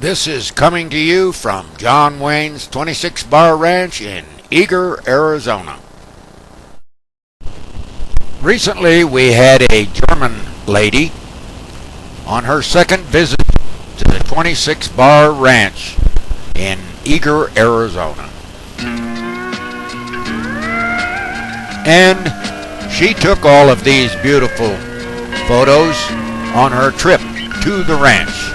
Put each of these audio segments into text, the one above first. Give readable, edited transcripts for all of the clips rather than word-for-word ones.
This is coming to you from John Wayne's 26 Bar Ranch in Eager, Arizona. Recently we had a German lady on her second visit to the 26 Bar Ranch in Eager, Arizona. And she took all of these beautiful photos on her trip to the ranch.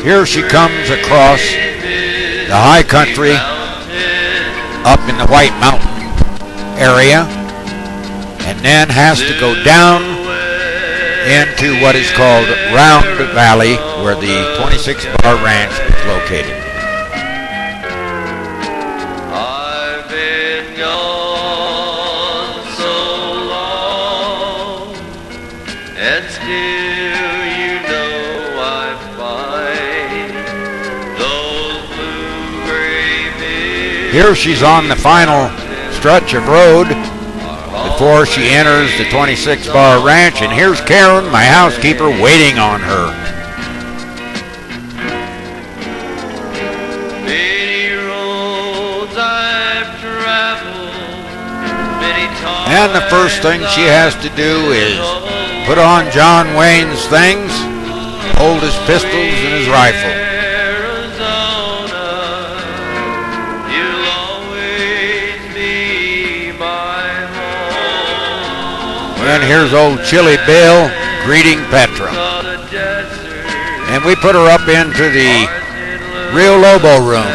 Here she comes across the high country up in the White Mountain area and then has to go down into what is called Round Valley, where the 26 Bar Ranch is located. I've been gone so long, and still you know I find those blue-gray hills. Here she's on the final stretch of road before she enters the 26 Bar Ranch, and here's Karen, my housekeeper, waiting on her. Many roads I've traveled, many times. And the first thing she has to do is put on John Wayne's things, hold his pistols and his rifle. And here's old Chili Bill greeting Petra. And we put her up into the Rio Lobo room.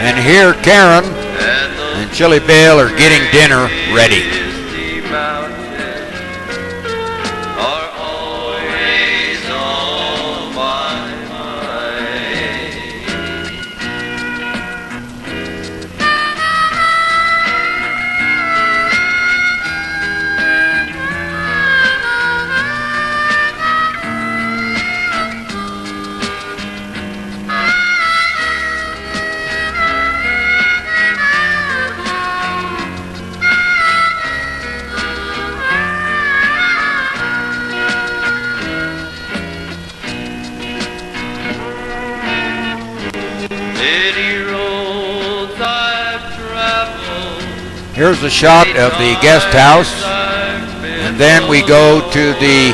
And here Karen and Chili Bill are getting dinner ready. Here's a shot of the guest house, and then we go to the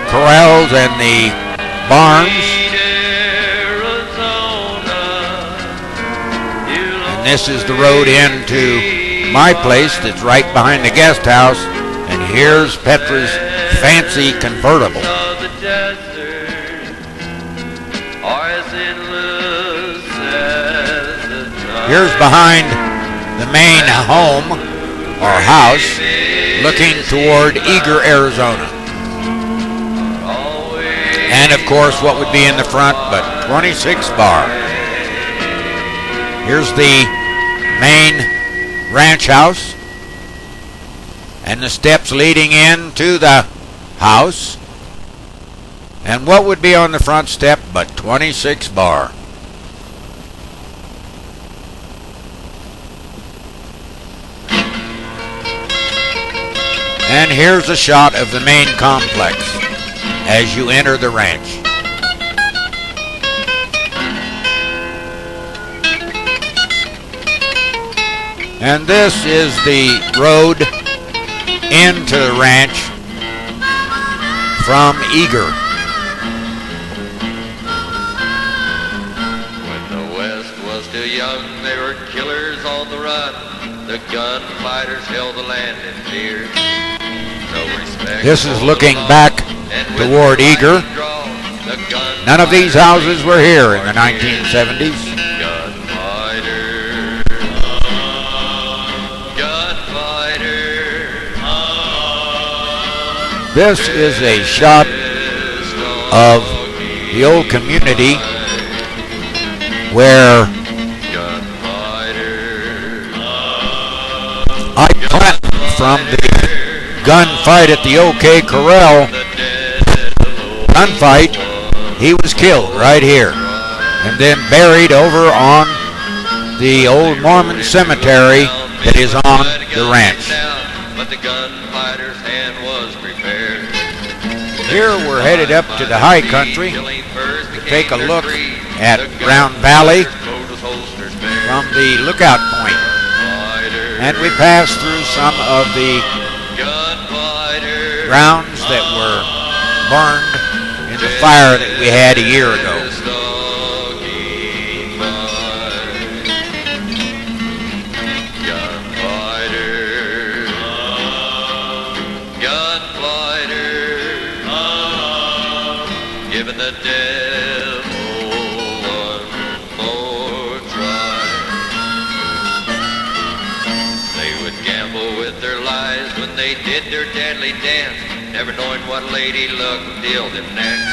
corrals and the barns. And this is the road into my place that's right behind the guest house, and here's Petra's fancy convertible. Here's behind the main home or house looking toward Eager, Arizona. And of course what would be in the front but 26 Bar. Here's the main ranch house and the steps leading into the house. And what would be on the front step but 26 Bar. And here's a shot of the main complex as you enter the ranch. And this is the road into the ranch from Eager. When the West was still young, there were killers on the run. The gunfighters held the land in fear. This is looking back toward Eager. None of these houses were here in the 1970s. This is a shot of the old community where I planned from the gunfight at the OK Corral. Gunfight, he was killed right here and then buried over on the old Mormon cemetery that is on the ranch. but the gunfighter's hand was prepared. Here we're headed up to the high country to take a look at Round Valley from the lookout point. And we pass through some of the grounds that were burned in the fire that we had a year ago. Giving the devil one more try. They would gamble with their lives when they did their deadly dance, never knowing what lady luck would deal them next.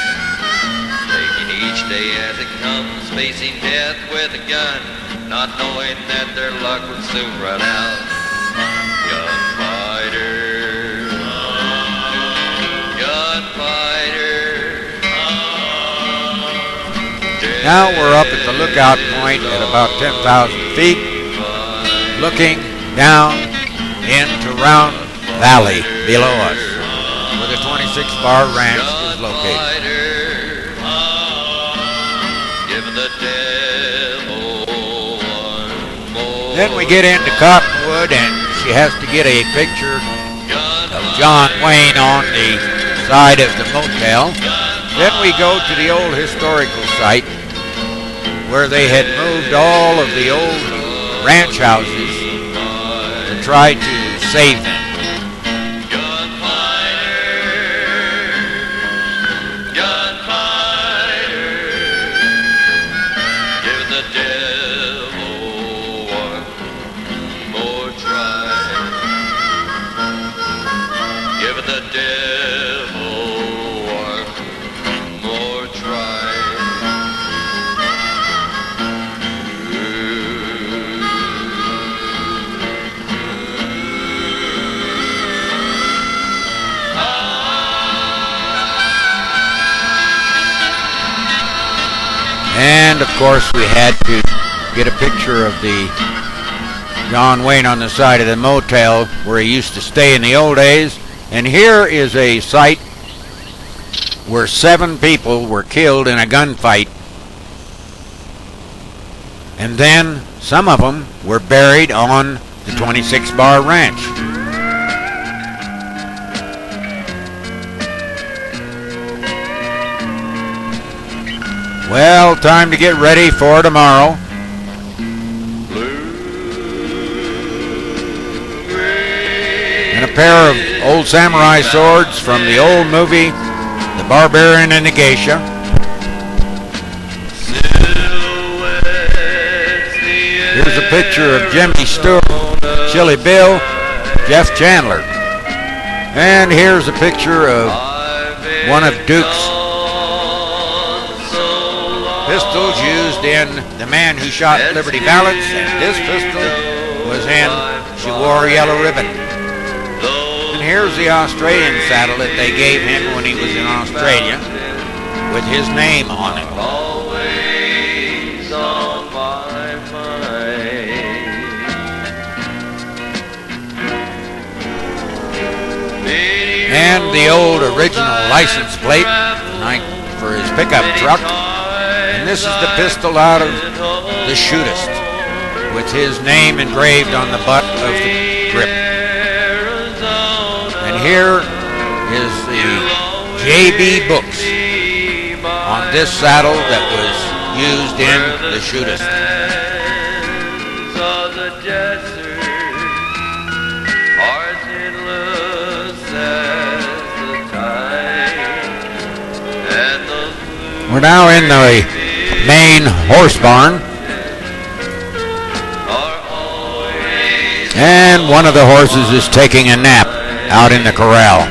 Taking each day as it comes, facing death with a gun, not knowing that their luck would soon run out. Gunfighter, gunfighter. Now we're up at the lookout point at about 10,000 feet, looking down into Round Valley below us, where the 26-bar ranch is located. Then we get into Cottonwood, and she has to get a picture of John Wayne on the side of the motel. Then we go to the old historical site where they had moved all of the old ranch houses to try to save them. Give the devil one more try. Give the devil one more try. And of course we had to get a picture of the John Wayne on the side of the motel where he used to stay in the old days. And here is a site where 7 people were killed in a gunfight. And then some of them were buried on the 26-bar ranch. Well, time to get ready for tomorrow. And a pair of old samurai swords from the old movie, The Barbarian and the Geisha. Here's a picture of Jimmy Stewart, Chili Bill, Jeff Chandler. And here's a picture of one of Duke's pistols used in The Man Who Shot Liberty Valance, and this pistol was in She Wore a Yellow Ribbon. And here's the Australian saddle that they gave him when he was in Australia, with his name on it. Always on my mind. And the old original license plate for his pickup truck. And this is the pistol out of The Shootist, with his name engraved on the butt of the grip. And here is the JB Books on this saddle that was used in The Shootist. We're now in the main horse barn, and one of the horses is taking a nap out in the corral.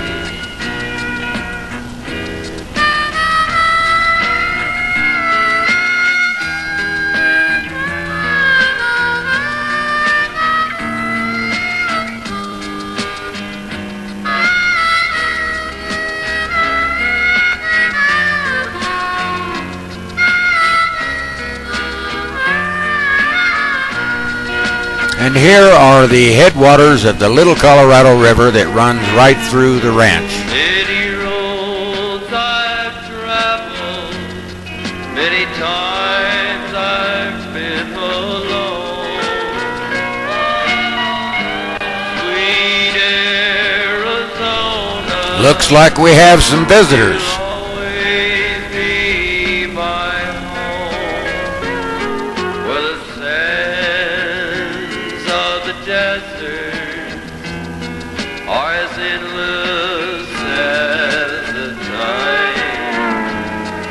And here are the headwaters of the Little Colorado River that runs right through the ranch. Many roads I've traveled, many times I've been alone. Sweet Arizona. Looks like we have some visitors. Always be my home, where the sands of the desert are as endless as the time,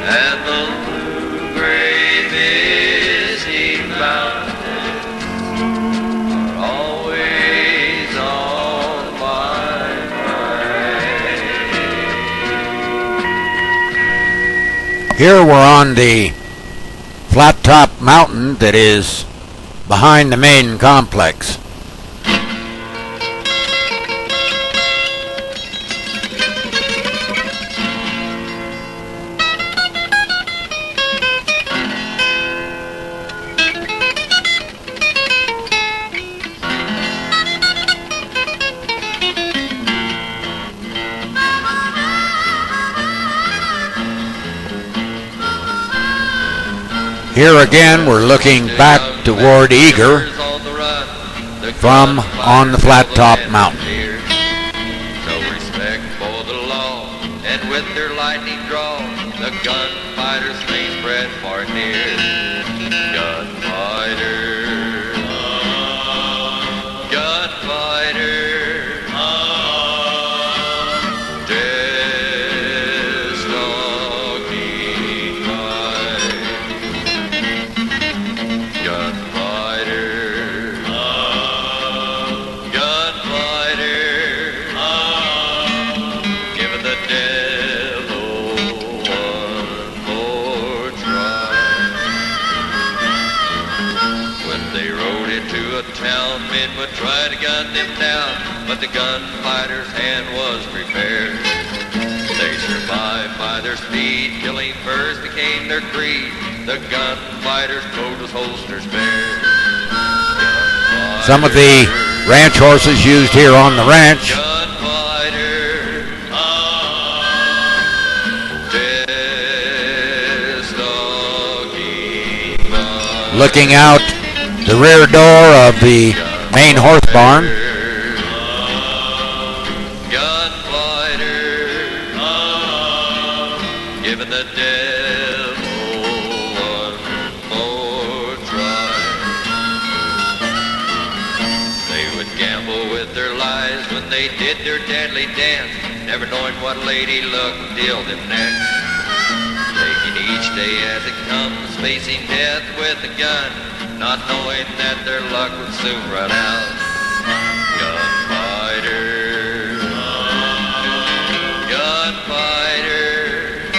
and the blue-gray misty mountains are always on my mind. Here we're on the flat top mountain that is behind the main complex. Here again, we're looking back toward Eager from on the flat top mountain. No respect for the law, and with their lightning draw, the gunfighters may spread far and near. Gunfighter, gunfighter, death stalking fight. Gunfighter, gunfighter, giving the devil one more try. When they rode into a town, men would try to gun them down, but the gunfighter's hand was prepared. They survived by their speed, killing first became their creed. The gunfighters' coat was holsters bare. Some of the ranch horses used here on the ranch. Gunfighter, death stalking fight. Looking out the rear door of the main horse barn. Gunfighter, giving the devil one more try. They would gamble with their lives when they did their deadly dance, never knowing what lady luck would deal them next. Taking each day as it comes, facing death with a gun, not knowing that their luck would soon run out. Gunfighter, gunfighter,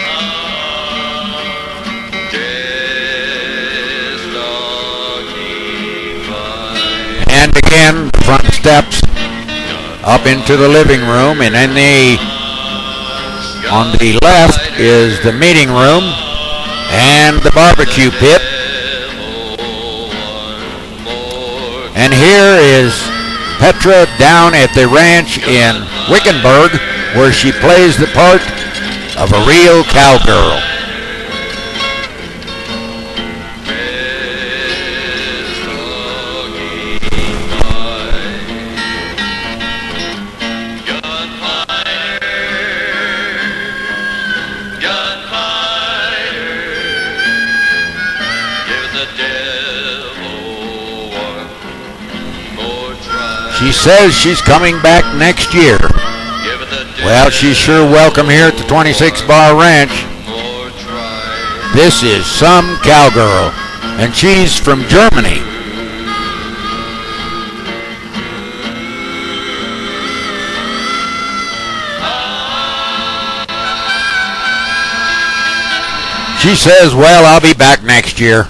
death stalking fight. And again, the front steps up into the living room, and then on the left is the meeting room and the barbecue pit. And here is Petra down at the ranch in Wickenburg, where she plays the part of a real cowgirl. She says she's coming back next year. Well, she's sure welcome here at the 26 Bar Ranch. This is some cowgirl, and she's from Germany. She says, well, I'll be back next year.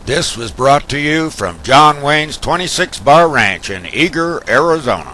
This was brought to you from John Wayne's 26 Bar Ranch in Eager, Arizona.